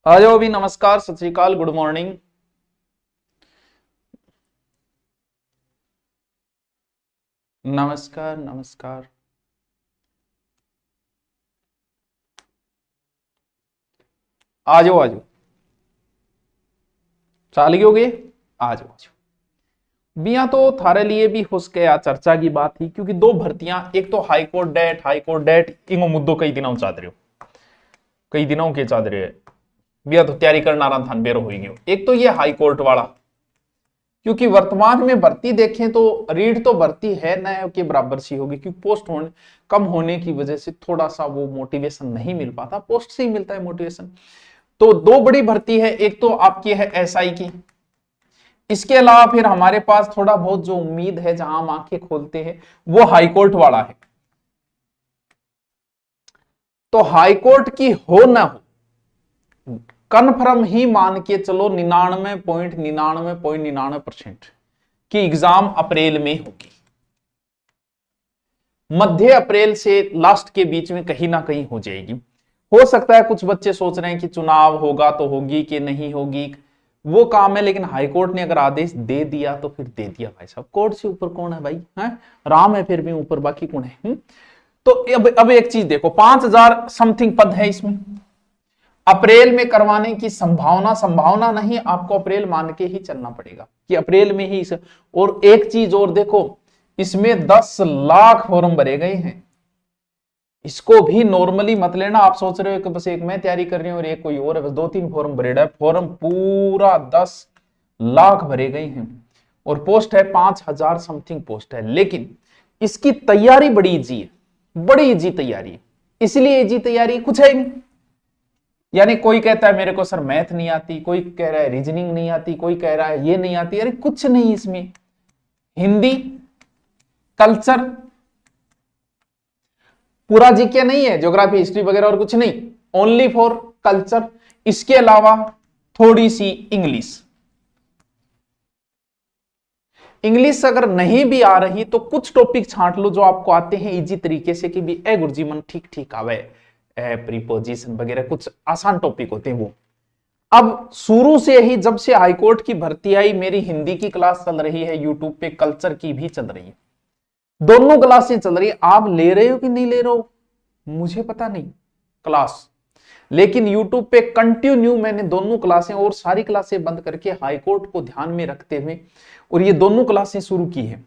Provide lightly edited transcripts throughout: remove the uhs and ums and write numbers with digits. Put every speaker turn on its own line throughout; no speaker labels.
आ जाओ भी। नमस्कार, सत श्री अकाल, गुड मॉर्निंग। नमस्कार नमस्कार। आ जाओ आ जाओ। चाल गए होगे। आ जाओ आ जाओ। बिया तो थारे लिए भी हो सके या चर्चा की बात थी, क्योंकि दो भर्तियां, एक तो हाई कोर्ट डेट इंगो मुद्दों कई दिनों चाद रहे हो, कई दिनों के चाद रहे है बिया तो तैयारी करना रहा था बेरो हो गयो। एक तो ये हाई कोर्ट वाला, क्योंकि वर्तमान में भर्ती देखें तो रीड तो भर्ती है न के बराबर सी होगी, क्योंकि पोस्ट होने कम होने की वजह से थोड़ा सा वो मोटिवेशन नहीं मिल पाता, पोस्ट से ही मिलता है मोटिवेशन। तो दो बड़ी भर्ती है, एक तो आपकी है एसआई की, इसके अलावा फिर हमारे पास थोड़ा बहुत जो उम्मीद है जहां हम आंखें खोलते हैं वो हाईकोर्ट वाला है। तो हाईकोर्ट की हो ना हो, कन्फर्म ही मान के चलो 99.99% की एग्जाम अप्रैल में होगी। मध्य अप्रैल से लास्ट के बीच में कहीं ना कहीं हो जाएगी। हो सकता है कुछ बच्चे सोच रहे हैं कि चुनाव होगा तो होगी कि नहीं होगी, वो काम है, लेकिन हाईकोर्ट ने अगर आदेश दे दिया तो फिर दे दिया भाई साहब। कोर्ट से ऊपर कौन है भाई, है राम है, फिर भी ऊपर बाकी कौन है। तो अब एक चीज देखो, 5,000 समथिंग पद है इसमें, अप्रैल में करवाने की संभावना नहीं, आपको अप्रैल मान के ही चलना पड़ेगा कि अप्रैल में ही और एक चीज और देखो, इसमें 10 लाख फॉर्म भरे गए हैं। इसको भी नॉर्मली मत लेना, आप सोच रहे हो कि बस एक मैं तैयारी कर रही हूं और एक कोई और है, बस 2-3 फॉर्म भरे है। फॉर्म पूरा 10 लाख भरे गए हैं और पोस्ट है 5,000 समथिंग पोस्ट है। लेकिन इसकी तैयारी बड़ी इजी है, बड़ी इजी तैयारी है। इसलिए इजी तैयारी कुछ है नहीं, यानी कोई कहता है मेरे को सर मैथ नहीं आती, कोई कह रहा है रीजनिंग नहीं आती, कोई कह रहा है ये नहीं आती, अरे कुछ नहीं इसमें। हिंदी, कल्चर, पूरा जीके नहीं है, ज्योग्राफी हिस्ट्री वगैरह और कुछ नहीं, ओनली फॉर कल्चर। इसके अलावा थोड़ी सी इंग्लिश। इंग्लिश अगर नहीं भी आ रही तो कुछ टॉपिक छांट लो जो आपको आते हैं इजी तरीके से, कि भी ए गुरुजी मन ठीक ठीक आवे, प्रीपोजिशन वगैरह कुछ आसान टॉपिक होते हैं वो। अब शुरू से ही जब से हाईकोर्ट की भर्ती आई, मेरी हिंदी की क्लास चल रही है यूट्यूब पे, कल्चर की भी चल रही है, दोनों क्लासें चल रही है। आप ले रहे हो कि नहीं ले रहे हो मुझे पता नहीं क्लास, लेकिन यूट्यूब पे कंटिन्यू मैंने दोनों क्लासें और सारी क्लासें बंद करके हाईकोर्ट को ध्यान में रखते हुए और ये दोनों क्लासें शुरू की है।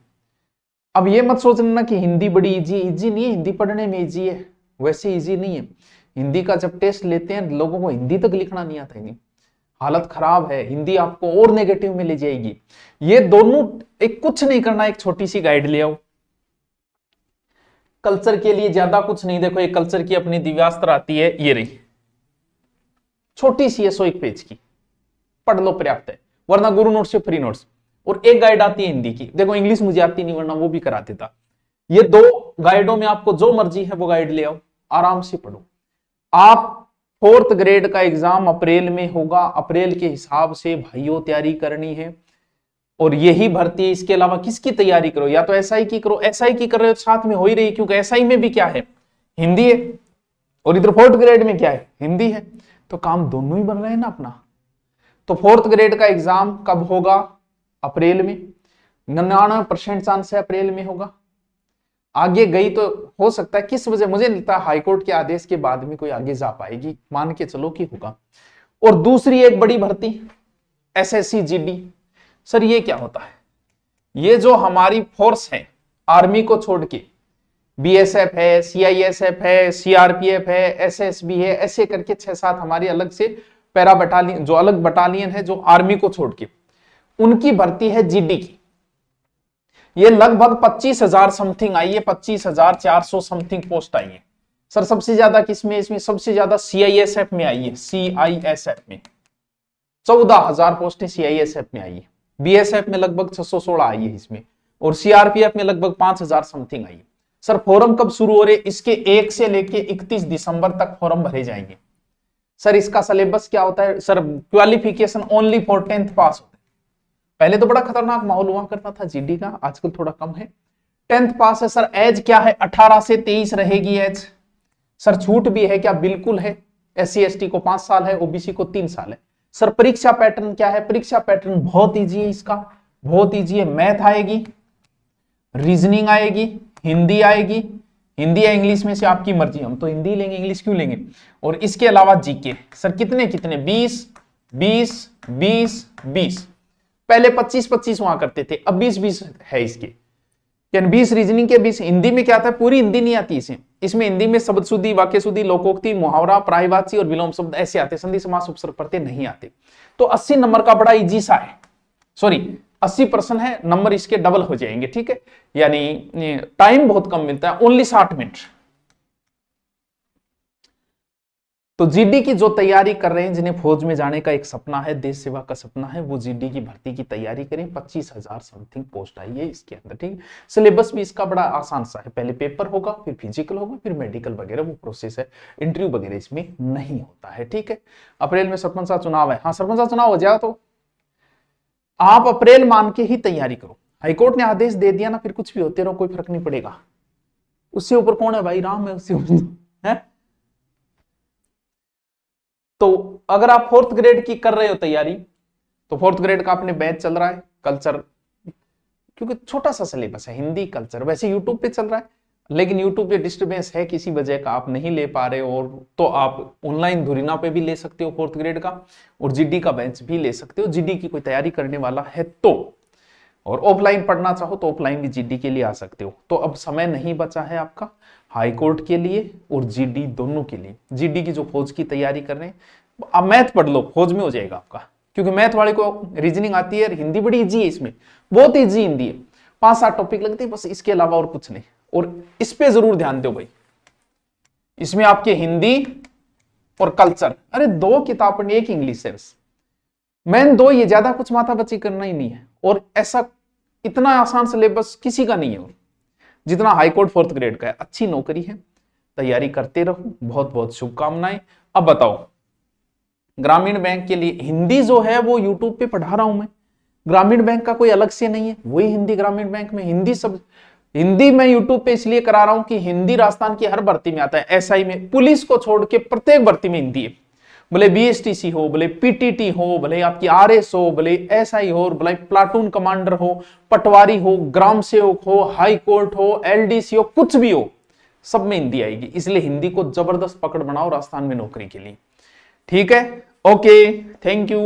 अब ये मत सोचना कि हिंदी बड़ी इजी, इजी नहीं है, हिंदी पढ़ने में इजी है, वैसे इजी नहीं है। हिंदी का जब टेस्ट लेते हैं लोगों को हिंदी तक लिखना नहीं आता है, हालत खराब है, हिंदी आपको और नेगेटिव में ले जाएगी। ये दोनों एक कुछ नहीं करना, एक छोटी सी गाइड ले आओ। कल्चर के लिए ज्यादा कुछ नहीं, देखो एक कल्चर की अपनी दिव्यास्त्र आती है, ये रही छोटी सी है 101 पेज की, पढ़ लो पर्याप्त है, वरना गुरु नोट्स से फ्री नोट्स। और एक गाइड आती है हिंदी की, देखो इंग्लिश मुझे आती नहीं वरना वो भी करा देता। ये दो गाइडों में आपको जो मर्जी है वो गाइड ले आओ, आराम से पढ़ो। आप 4th ग्रेड का एग्जाम अप्रैल में होगा, अप्रैल के हिसाब से भाइयों तैयारी करनी है। और यही भर्ती, इसके अलावा किसकी तैयारी करो, या तो एसआई की करो, एसआई की कर रहे हो साथ में हो ही रही, क्योंकि एसआई में भी क्या है हिंदी है, और इधर 4th ग्रेड में क्या है हिंदी है, तो काम दोनों ही बन रहे हैं ना अपना। तो 4th ग्रेड का एग्जाम कब होगा, अप्रैल में, 99% चांस है अप्रैल में होगा। आगे गई तो हो सकता है, किस वजह मुझे नहीं लगता हाईकोर्ट के आदेश के बाद में कोई आगे जा पाएगी, मान के चलो कि होगा। और दूसरी एक बड़ी भर्ती एसएससी जीडी। सर ये क्या होता है, ये जो हमारी फोर्स है आर्मी को छोड़ के, बीएसएफ है, सीआईएसएफ है, सीआरपीएफ है, एसएसबी है, ऐसे करके 6-7 हमारी अलग से पैरा बटालियन, जो अलग बटालियन है जो आर्मी को छोड़ के, उनकी भर्ती है जीडी की। ये लगभग 25,000 समथिंग आई है, 25,400 समथिंग पोस्ट आई है। सर सबसे ज्यादा किसमें, इसमें सबसे ज्यादा सीआईएसएफ में आई है, सीआईएसएफ में 14,000 पोस्टें सीआईएसएफ में आई है, बीएसएफ में लगभग 616 आई है इसमें, और सीआरपीएफ में लगभग 5,000 समथिंग आई है। सर फॉर्म कब शुरू हो रहे, इसके 1 से लेके 31 दिसंबर तक फॉर्म भरे जाएंगे। सर इसका सिलेबस क्या होता है, sir qualification only for 10th पास होता है। पहले तो बड़ा खतरनाक माहौल हुआ करता था जीडी का, आजकल थोड़ा कम है। 10th पास है। सर एज क्या है, 18 से 23 रहेगी एज। सर छूट भी है क्या, बिल्कुल है, SC ST को 5 साल है, OBC को 3 साल है। सर परीक्षा पैटर्न क्या है? परीक्षा पैटर्न बहुत इजी है, इसका बहुत इजी है। मैथ आएगी, रीजनिंग आएगी, हिंदी आएगी, हिंदी या इंग्लिश में से आपकी मर्जी, हम तो हिंदी लेंगे, इंग्लिश क्यों लेंगे। और इसके अलावा जीके। सर कितने कितने? 20 20 20 20। पहले 25 25 वहां करते थे, अब 20 20 है इसके, यानी 20 रीजनिंग के 20। हिंदी में क्या आता है? पूरी हिंदी नहीं आती इसमें हिंदी में शब्द शुद्धि, वाक्य शुद्धि, लोकोक्ति, मुहावरा, प्रायवाची और विलोम शब्द ऐसे आते, संधि समास उपसर्ग प्रत्यय नहीं आते। तो 80 नंबर का बड़ा इजी सा है, सॉरी 80% है, नंबर इसके डबल हो जाएंगे, ठीक है। यानी टाइम बहुत कम मिलता है, ओनली 60 मिनट। तो जीडी की जो तैयारी कर रहे हैं, जिन्हें फौज में जाने का एक सपना है, देश सेवा का सपना है, वो जीडी की भर्ती की तैयारी करें। 25,000 समथिंग पोस्ट आई है इसके अंदर, ठीक है। सिलेबस भी इसका बड़ा आसान सा है, पहले पेपर होगा, फिर फिजिकल होगा, फिर मेडिकल वगैरह, वो प्रोसेस है। इंटरव्यू वगैरह इसमें नहीं होता है, ठीक है। अप्रैल में सरपंच का चुनाव है, हाँ सरपंच का चुनाव हो जाए तो आप अप्रैल मान के ही तैयारी करो। हाईकोर्ट ने आदेश दे दिया ना, फिर कुछ भी होते रहो, कोई फर्क नहीं पड़ेगा। उससे ऊपर कौन है भाई? राम है, उससे ऊपर है। तो अगर आप 4th ग्रेड की कर रहे हो तैयारी, तो 4th ग्रेड का अपने बैच चल रहा है, कल्चर, क्योंकि छोटा सा सिलेबस है, हिंदी कल्चर, वैसे यूट्यूब पे चल रहा है, लेकिन यूट्यूब पे डिस्टर्बेंस है किसी वजह का, आप नहीं ले पा रहे हो, और तो आप ऑनलाइन धुरीना पे भी ले सकते हो 4th ग्रेड का, और जीडी का बैच भी ले सकते हो, जीडी की कोई तैयारी करने वाला है तो। और ऑफलाइन पढ़ना चाहो तो ऑफलाइन भी जीडी के लिए आ सकते हो। तो अब समय नहीं बचा है आपका हाईकोर्ट के लिए और जीडी दोनों के लिए। जीडी की जो फौज की तैयारी कर रहे हैं, अब मैथ पढ़ लो, फौज में हो जाएगा आपका, क्योंकि मैथ वाले को रीजनिंग आती है, हिंदी बड़ी इजी है, इसमें बहुत इजी हिंदी है, 5-7 टॉपिक लगते हैं बस, इसके अलावा और कुछ नहीं। और इस पे जरूर ध्यान दो भाई, इसमें आपके हिंदी और कल्चर, अरे 2 किताब पढ़नी, 1 इंग्लिश है बस, मेन 2, ये ज्यादा कुछ माथा बची करना ही नहीं है। और ऐसा इतना आसान सिलेबस किसी का नहीं है और जितना हाईकोर्ट 4th ग्रेड का है। अच्छी नौकरी है, तैयारी करते रहो, बहुत बहुत शुभकामनाएं। अब बताओ, ग्रामीण बैंक के लिए हिंदी जो है वो यूट्यूब पे पढ़ा रहा हूं मैं, ग्रामीण बैंक का कोई अलग से नहीं है, वही हिंदी ग्रामीण बैंक में हिंदी सब, हिंदी मैं यूट्यूब पे इसलिए करा रहा हूं कि हिंदी राजस्थान की हर भर्ती में आता है, एसआई में, पुलिस को छोड़ के प्रत्येक भर्ती में हिंदी है, भले बीएसटीसी हो, भले पीटीटी हो, भले आपकी आरएस हो, भले एसआई हो, भले प्लाटून कमांडर हो, पटवारी हो, ग्राम सेवक हो, हाई कोर्ट हो, एलडीसी हो, कुछ भी हो, सब में हिंदी आएगी। इसलिए हिंदी को जबरदस्त पकड़ बनाओ राजस्थान में नौकरी के लिए, ठीक है। Okay, thank you.